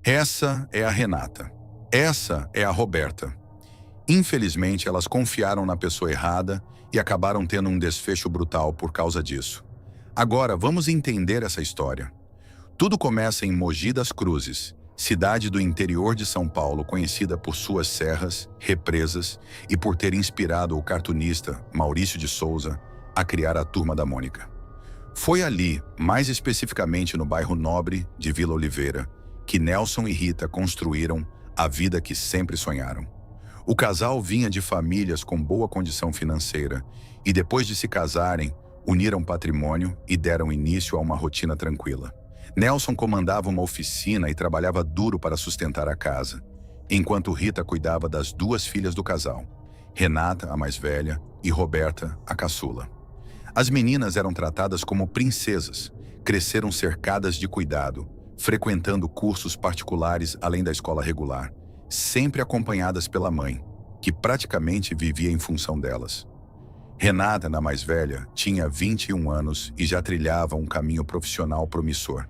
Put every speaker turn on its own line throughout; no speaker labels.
Essa é a Renata. Essa é a Roberta. Infelizmente, elas confiaram na pessoa errada e acabaram tendo um desfecho brutal por causa disso. Agora, vamos entender essa história. Tudo começa em Mogi das Cruzes, cidade do interior de São Paulo conhecida por suas serras, represas e por ter inspirado o cartunista Maurício de Souza a criar a Turma da Mônica. Foi ali, mais especificamente no bairro Nobre de Vila Oliveira, que Nelson e Rita construíram a vida que sempre sonharam. O casal vinha de famílias com boa condição financeira e, depois de se casarem, uniram patrimônio e deram início a uma rotina tranquila. Nelson comandava uma oficina e trabalhava duro para sustentar a casa, enquanto Rita cuidava das duas filhas do casal, Renata, a mais velha, e Roberta, a caçula. As meninas eram tratadas como princesas, cresceram cercadas de cuidado, frequentando cursos particulares além da escola regular, sempre acompanhadas pela mãe, que praticamente vivia em função delas. Renata, a mais velha, tinha 21 anos e já trilhava um caminho profissional promissor.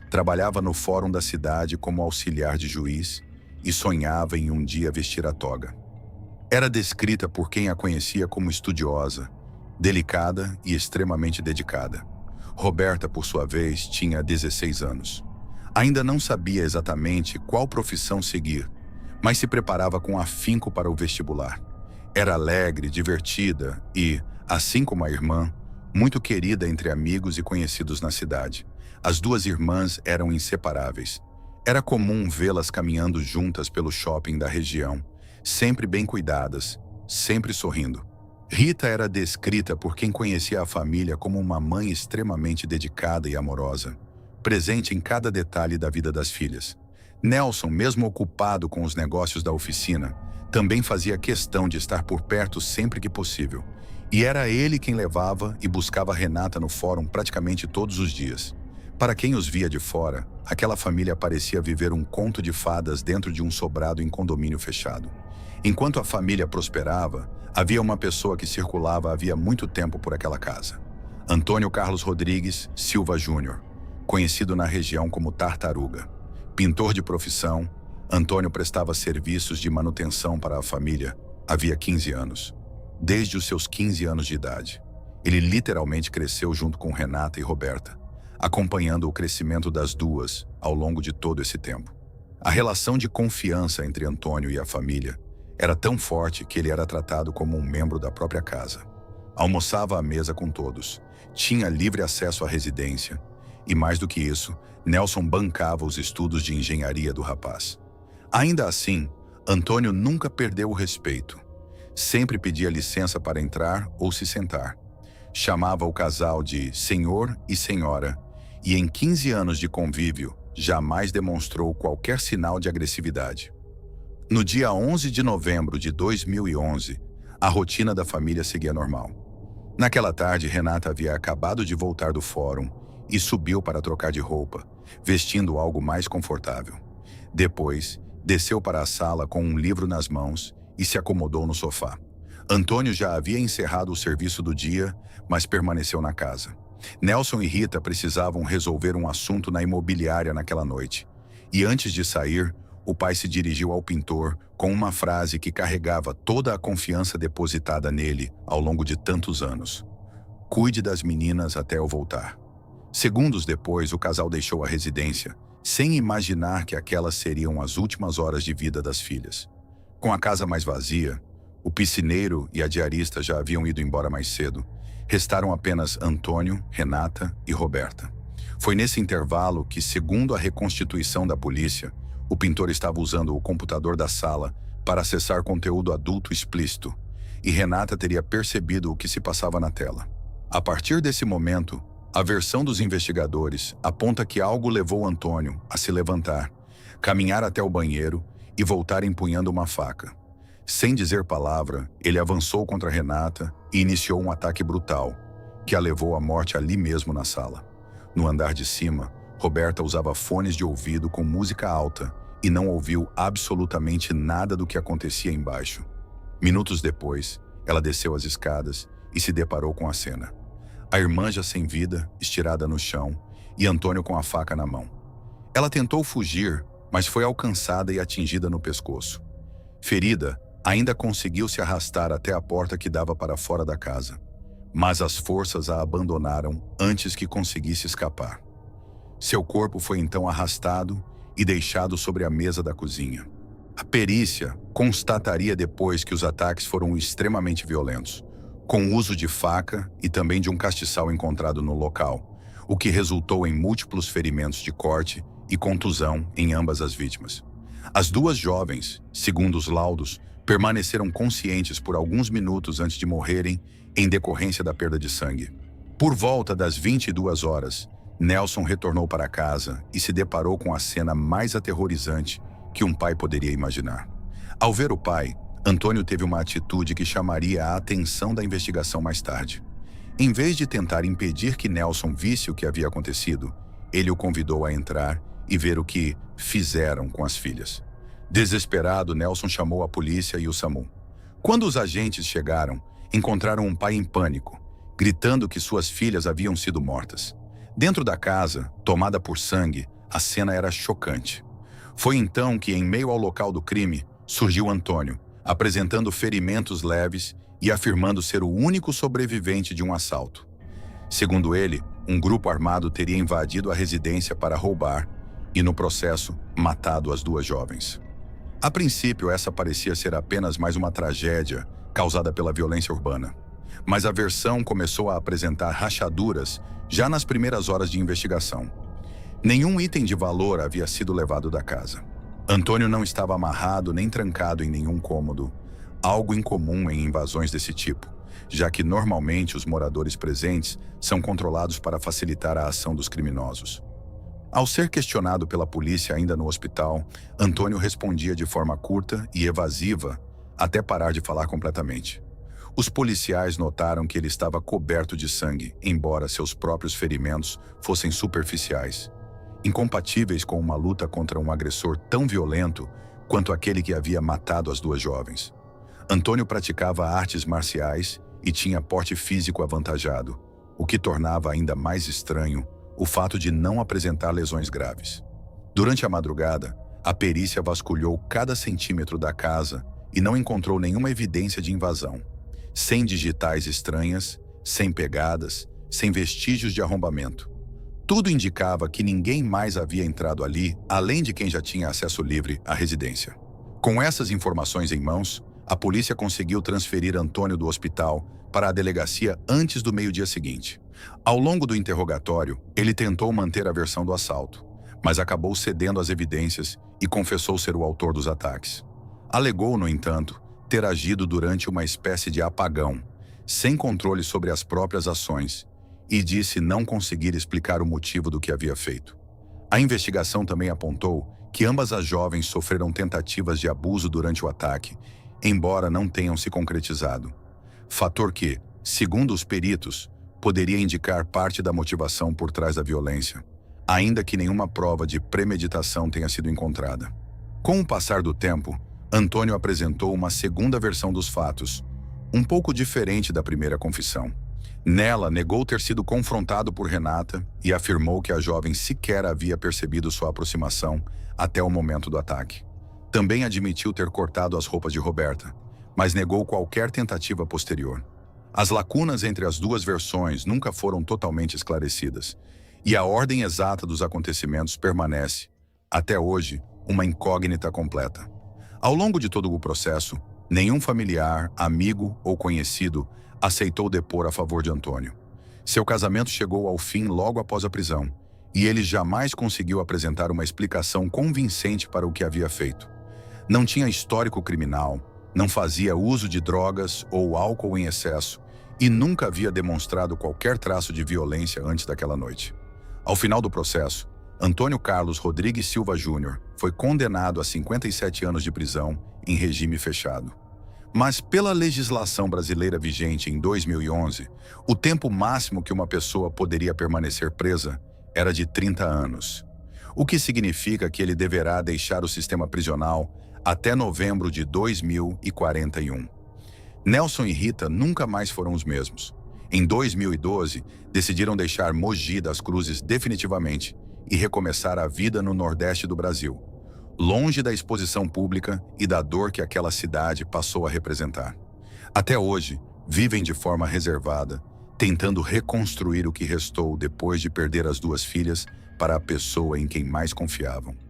Trabalhava no fórum da cidade como auxiliar de juiz e sonhava em um dia vestir a toga. Era descrita por quem a conhecia como estudiosa, delicada e extremamente dedicada. Roberta, por sua vez, tinha 16 anos. Ainda não sabia exatamente qual profissão seguir, mas se preparava com afinco para o vestibular. Era alegre, divertida e, assim como a irmã, muito querida entre amigos e conhecidos na cidade. As duas irmãs eram inseparáveis. Era comum vê-las caminhando juntas pelo shopping da região, sempre bem cuidadas, sempre sorrindo. Rita era descrita por quem conhecia a família como uma mãe extremamente dedicada e amorosa, presente em cada detalhe da vida das filhas. Nelson, mesmo ocupado com os negócios da oficina, também fazia questão de estar por perto sempre que possível. E era ele quem levava e buscava Renata no fórum praticamente todos os dias. Para quem os via de fora, aquela família parecia viver um conto de fadas dentro de um sobrado em condomínio fechado. Enquanto a família prosperava, havia uma pessoa que circulava havia muito tempo por aquela casa. Antônio Carlos Rodrigues Silva Júnior, conhecido na região como Tartaruga. Pintor de profissão, Antônio prestava serviços de manutenção para a família havia 15 anos. Desde os seus 15 anos de idade, ele literalmente cresceu junto com Renata e Roberta, acompanhando o crescimento das duas ao longo de todo esse tempo. A relação de confiança entre Antônio e a família era tão forte que ele era tratado como um membro da própria casa. Almoçava à mesa com todos, tinha livre acesso à residência e, mais do que isso, Nelson bancava os estudos de engenharia do rapaz. Ainda assim, Antônio nunca perdeu o respeito. Sempre pedia licença para entrar ou se sentar. Chamava o casal de senhor e senhora e, em 15 anos de convívio, jamais demonstrou qualquer sinal de agressividade. No dia 11 de novembro de 2011, a rotina da família seguia normal. Naquela tarde, Renata havia acabado de voltar do fórum e subiu para trocar de roupa, vestindo algo mais confortável. Depois, desceu para a sala com um livro nas mãos e se acomodou no sofá. Antônio já havia encerrado o serviço do dia, mas permaneceu na casa. Nelson e Rita precisavam resolver um assunto na imobiliária naquela noite. E antes de sair, o pai se dirigiu ao pintor com uma frase que carregava toda a confiança depositada nele ao longo de tantos anos. Cuide das meninas até eu voltar. Segundos depois, o casal deixou a residência, sem imaginar que aquelas seriam as últimas horas de vida das filhas. Com a casa mais vazia, o piscineiro e a diarista já haviam ido embora mais cedo. Restaram apenas Antônio, Renata e Roberta. Foi nesse intervalo que, segundo a reconstituição da polícia, o pintor estava usando o computador da sala para acessar conteúdo adulto explícito, e Renata teria percebido o que se passava na tela. A partir desse momento, a versão dos investigadores aponta que algo levou Antônio a se levantar, caminhar até o banheiro e voltar empunhando uma faca. Sem dizer palavra, ele avançou contra Renata e iniciou um ataque brutal, que a levou à morte ali mesmo na sala. No andar de cima, Roberta usava fones de ouvido com música alta e não ouviu absolutamente nada do que acontecia embaixo. Minutos depois, ela desceu as escadas e se deparou com a cena. A irmã já sem vida, estirada no chão, e Antônio com a faca na mão. Ela tentou fugir, mas foi alcançada e atingida no pescoço. Ferida, ainda conseguiu se arrastar até a porta que dava para fora da casa, mas as forças a abandonaram antes que conseguisse escapar. Seu corpo foi então arrastado e deixado sobre a mesa da cozinha. A perícia constataria depois que os ataques foram extremamente violentos, com o uso de faca e também de um castiçal encontrado no local, o que resultou em múltiplos ferimentos de corte e contusão em ambas as vítimas. As duas jovens, segundo os laudos, permaneceram conscientes por alguns minutos antes de morrerem em decorrência da perda de sangue. Por volta das 22 horas, Nelson retornou para casa e se deparou com a cena mais aterrorizante que um pai poderia imaginar. Ao ver o pai, Antônio teve uma atitude que chamaria a atenção da investigação mais tarde. Em vez de tentar impedir que Nelson visse o que havia acontecido, ele o convidou a entrar e ver o que fizeram com as filhas. Desesperado, Nelson chamou a polícia e o SAMU. Quando os agentes chegaram, encontraram um pai em pânico, gritando que suas filhas haviam sido mortas. Dentro da casa, tomada por sangue, a cena era chocante. Foi então que, em meio ao local do crime, surgiu Antônio, apresentando ferimentos leves e afirmando ser o único sobrevivente de um assalto. Segundo ele, um grupo armado teria invadido a residência para roubar e, no processo, matado as duas jovens. A princípio, essa parecia ser apenas mais uma tragédia causada pela violência urbana. Mas a versão começou a apresentar rachaduras já nas primeiras horas de investigação. Nenhum item de valor havia sido levado da casa. Antônio não estava amarrado nem trancado em nenhum cômodo, algo incomum em invasões desse tipo, já que normalmente os moradores presentes são controlados para facilitar a ação dos criminosos. Ao ser questionado pela polícia ainda no hospital, Antônio respondia de forma curta e evasiva até parar de falar completamente. Os policiais notaram que ele estava coberto de sangue, embora seus próprios ferimentos fossem superficiais, incompatíveis com uma luta contra um agressor tão violento quanto aquele que havia matado as duas jovens. Antônio praticava artes marciais e tinha porte físico avantajado, o que tornava ainda mais estranho o fato de não apresentar lesões graves. Durante a madrugada, a perícia vasculhou cada centímetro da casa e não encontrou nenhuma evidência de invasão. Sem digitais estranhas, sem pegadas, sem vestígios de arrombamento. Tudo indicava que ninguém mais havia entrado ali, além de quem já tinha acesso livre à residência. Com essas informações em mãos, a polícia conseguiu transferir Antônio do hospital para a delegacia antes do meio-dia seguinte. Ao longo do interrogatório, ele tentou manter a versão do assalto, mas acabou cedendo às evidências e confessou ser o autor dos ataques. Alegou, no entanto, ter agido durante uma espécie de apagão, sem controle sobre as próprias ações, e disse não conseguir explicar o motivo do que havia feito. A investigação também apontou que ambas as jovens sofreram tentativas de abuso durante o ataque, embora não tenham se concretizado. Fator que, segundo os peritos, poderia indicar parte da motivação por trás da violência, ainda que nenhuma prova de premeditação tenha sido encontrada. Com o passar do tempo, Antônio apresentou uma segunda versão dos fatos, um pouco diferente da primeira confissão. Nela, negou ter sido confrontado por Renata e afirmou que a jovem sequer havia percebido sua aproximação até o momento do ataque. Também admitiu ter cortado as roupas de Roberta, mas negou qualquer tentativa posterior. As lacunas entre as duas versões nunca foram totalmente esclarecidas, e a ordem exata dos acontecimentos permanece, até hoje, uma incógnita completa. Ao longo de todo o processo, nenhum familiar, amigo ou conhecido aceitou depor a favor de Antônio. Seu casamento chegou ao fim logo após a prisão, e ele jamais conseguiu apresentar uma explicação convincente para o que havia feito. Não tinha histórico criminal, não fazia uso de drogas ou álcool em excesso, e nunca havia demonstrado qualquer traço de violência antes daquela noite. Ao final do processo, Antônio Carlos Rodrigues Silva Júnior foi condenado a 57 anos de prisão em regime fechado. Mas pela legislação brasileira vigente em 2011, o tempo máximo que uma pessoa poderia permanecer presa era de 30 anos, o que significa que ele deverá deixar o sistema prisional até novembro de 2041. Nelson e Rita nunca mais foram os mesmos. Em 2012, decidiram deixar Mogi das Cruzes definitivamente e recomeçar a vida no Nordeste do Brasil. longe da exposição pública e da dor que aquela cidade passou a representar. Até hoje, vivem de forma reservada, tentando reconstruir o que restou depois de perder as duas filhas para a pessoa em quem mais confiavam.